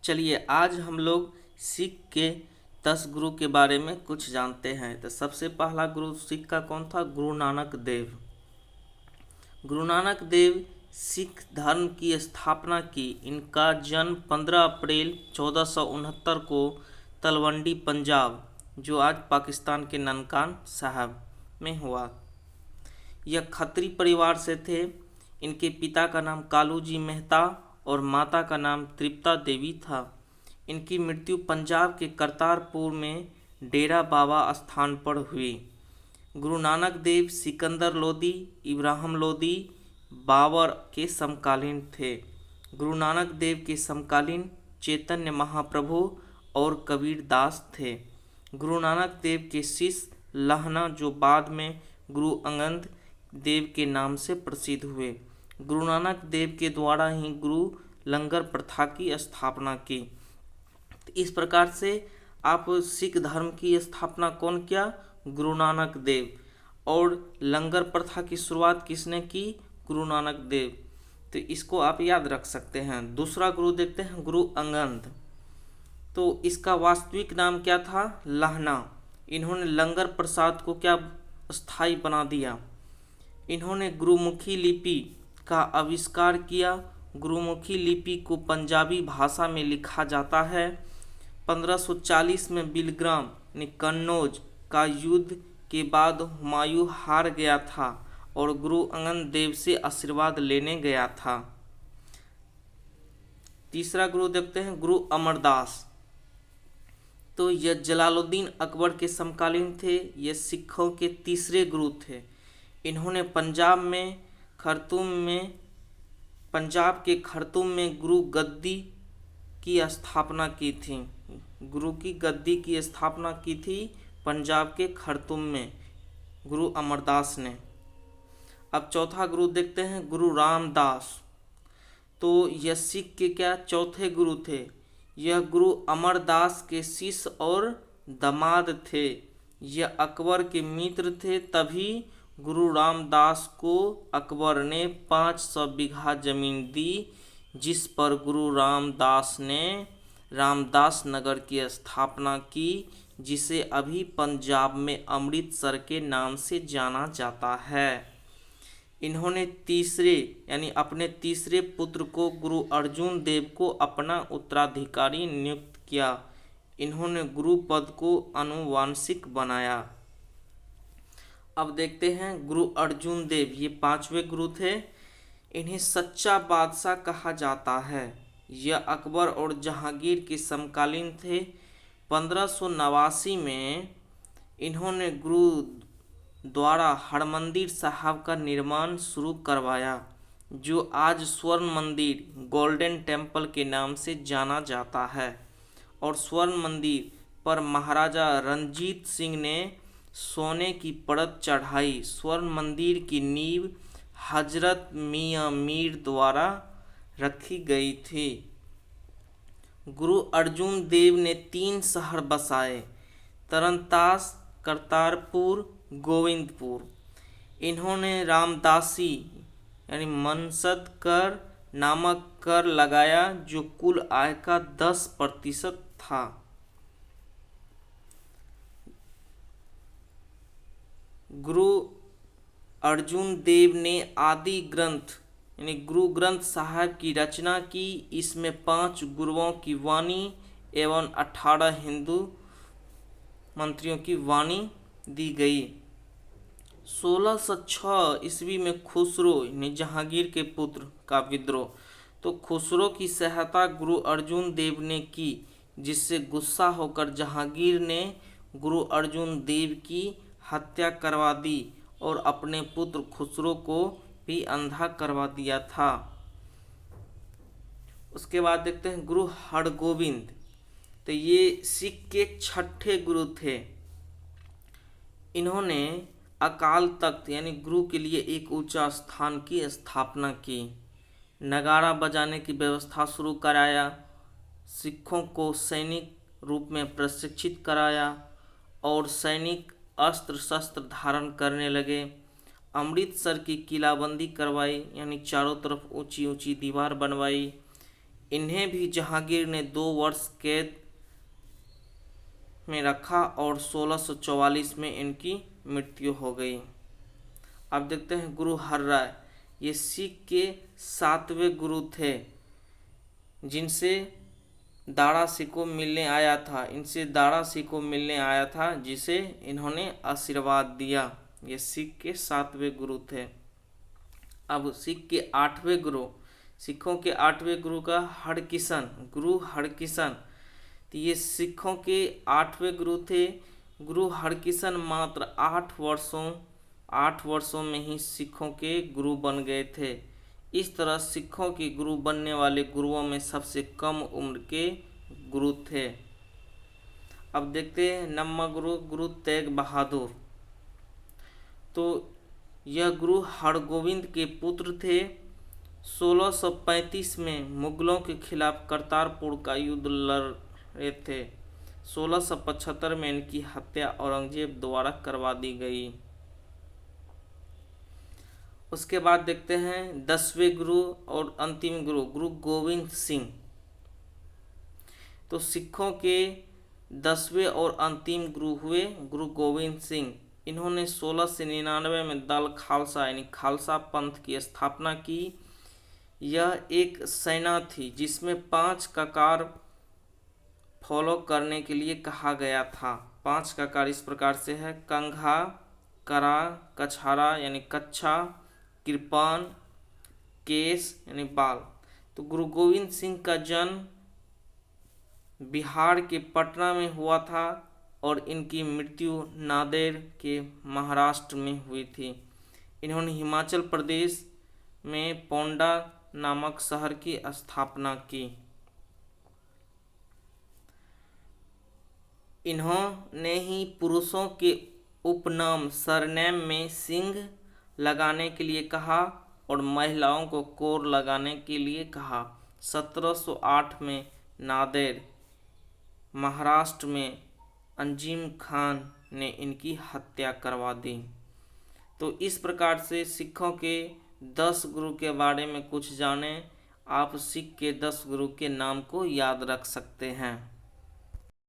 चलिए आज हम लोग सिख के 10 गुरु के बारे में कुछ जानते हैं। तो सबसे पहला गुरु सिख का कौन था? गुरु नानक देव। गुरु नानक देव सिख धर्म की स्थापना की। इनका जन्म 15 अप्रैल 1469 को तलवंडी पंजाब, जो आज पाकिस्तान के ननकान साहब में हुआ। यह खत्री परिवार से थे। इनके पिता का नाम कालूजी मेहता और माता का नाम तृप्ता देवी था। इनकी मृत्यु पंजाब के करतारपुर में डेरा बाबा स्थान पर हुई। गुरु नानक देव सिकंदर लोदी, इब्राहिम लोदी, बाबर के समकालीन थे। गुरु नानक देव के समकालीन चैतन्य महाप्रभु और कबीर दास थे। गुरु नानक देव के शिष्य लहना, जो बाद में गुरु अंगद देव के नाम से प्रसिद्ध हुए। गुरु नानक देव के द्वारा ही गुरु लंगर प्रथा की स्थापना की। इस प्रकार से आप सिख धर्म की स्थापना कौन किया? गुरु नानक देव। और लंगर प्रथा की शुरुआत किसने की? गुरु नानक देव। तो इसको आप याद रख सकते हैं। दूसरा गुरु देखते हैं, गुरु अंगद। तो इसका वास्तविक नाम क्या था? लहना। इन्होंने लंगर प्रसाद को क्या स्थायी बना दिया। इन्होंने गुरुमुखी लिपि का आविष्कार किया। गुरुमुखी लिपि को पंजाबी भाषा में लिखा जाता है। 1540 में बिलग्राम कन्नौज का युद्ध के बाद हुमायूं हार गया था और गुरु अंगद देव से आशीर्वाद लेने गया था। तीसरा गुरु देखते हैं, गुरु अमरदास। तो यह जलालुद्दीन अकबर के समकालीन थे। यह सिखों के तीसरे गुरु थे। इन्होंने पंजाब के खरतुम में गुरु गद्दी की स्थापना की थी। गुरु की गद्दी की स्थापना की थी पंजाब के खरतुम में गुरु अमरदास ने। अब चौथा गुरु देखते हैं, गुरु रामदास। तो यह सिख के क्या चौथे गुरु थे। यह गुरु अमरदास के शिष्य और दामाद थे। यह अकबर के मित्र थे। तभी गुरु रामदास को अकबर ने 500 बीघा जमीन दी, जिस पर गुरु रामदास ने रामदास नगर की स्थापना की, जिसे अभी पंजाब में अमृतसर के नाम से जाना जाता है। इन्होंने अपने तीसरे पुत्र को गुरु अर्जुन देव को अपना उत्तराधिकारी नियुक्त किया। इन्होंने गुरु पद को आनुवांशिक बनाया। अब देखते हैं गुरु अर्जुन देव। ये 5वें गुरु थे। इन्हें सच्चा बादशाह कहा जाता है। यह अकबर और जहांगीर के समकालीन थे। 1589 में इन्होंने गुरु द्वारा हरमंदिर साहब का निर्माण शुरू करवाया, जो आज स्वर्ण मंदिर गोल्डन टेम्पल के नाम से जाना जाता है। और स्वर्ण मंदिर पर महाराजा रणजीत सिंह ने सोने की परत चढ़ाई। स्वर्ण मंदिर की नींव हजरत मियां मीर द्वारा रखी गई थी। गुरु अर्जुन देव ने 3 शहर बसाए, तरनतास, करतारपुर, गोविंदपुर। इन्होंने रामदासी मनसद कर नामक कर लगाया, जो कुल आय का 10% था। गुरु अर्जुन देव ने आदि ग्रंथ गुरु ग्रंथ साहब की रचना की। इसमें 5 गुरुओं की वाणी एवं 18 हिंदू मंत्रियों की वाणी दी गई। 1606 ईस्वी में खुसरो जहांगीर के पुत्र का विद्रोह। तो खुसरो की सहायता गुरु अर्जुन देव ने की, जिससे गुस्सा होकर जहांगीर ने गुरु अर्जुन देव की हत्या करवा दी और अपने पुत्र खुसरो को भी अंधा करवा दिया था। उसके बाद देखते हैं गुरु हरगोविंद। तो ये सिख के 6ठे गुरु थे। इन्होंने अकाल तख्त गुरु के लिए एक ऊंचा स्थान की स्थापना की। नगाड़ा बजाने की व्यवस्था शुरू कराया। सिखों को सैनिक रूप में प्रशिक्षित कराया और सैनिक अस्त्र शस्त्र धारण करने लगे। अमृतसर की किलाबंदी करवाई, चारों तरफ ऊंची ऊंची दीवार बनवाई। इन्हें भी जहांगीर ने 2 वर्ष कैद में रखा और 1644 में इनकी मृत्यु हो गई। अब देखते हैं गुरु हर राय। ये सिख के 7वें गुरु थे जिनसे दारा सिकों मिलने आया था। इनसे दारा सिकों मिलने आया था जिसे इन्होंने आशीर्वाद दिया। ये सिख के 7वें गुरु थे। अब सिख के 8वें गुरु, सिखों के 8वें गुरु का हरकिशन, गुरु हरकिशन। तो ये सिखों के 8वें गुरु थे। गुरु हरकिशन मात्र 8 वर्षों में ही सिखों के गुरु बन गए थे। इस तरह सिखों के गुरु बनने वाले गुरुओं में सबसे कम उम्र के गुरु थे। अब देखते हैं 9वां गुरु, गुरु तेग बहादुर। तो यह गुरु हरगोविंद के पुत्र थे। 1635 में मुगलों के खिलाफ करतारपुर का युद्ध लड़ रहे थे। 1675 में इनकी हत्या औरंगजेब द्वारा करवा दी गई। उसके बाद देखते हैं 10वें गुरु और अंतिम गुरु, गुरु गोविंद सिंह। तो सिखों के 10वें और अंतिम गुरु हुए गुरु गोविंद सिंह। इन्होंने 1699 में दल खालसा यानी खालसा पंथ की स्थापना की। यह एक सेना थी जिसमें 5 ककार फॉलो करने के लिए कहा गया था। 5 ककार इस प्रकार से है: कंघा, करा, कछारा यानी कच्छा, कृपान, केस यानी बाल। तो गुरु गोविंद सिंह का जन्म बिहार के पटना में हुआ था और इनकी मृत्यु नांदेड़ के महाराष्ट्र में हुई थी। इन्होंने हिमाचल प्रदेश में पोंडा नामक शहर की स्थापना की। इन्होंने ही पुरुषों के उपनाम सरनेम में सिंह लगाने के लिए कहा और महिलाओं को कोर लगाने के लिए कहा। 1708 में नांदेड़ महाराष्ट्र में अंजीम खान ने इनकी हत्या करवा दी। तो इस प्रकार से सिखों के 10 गुरु के बारे में कुछ जानें। आप सिख के 10 गुरु के नाम को याद रख सकते हैं।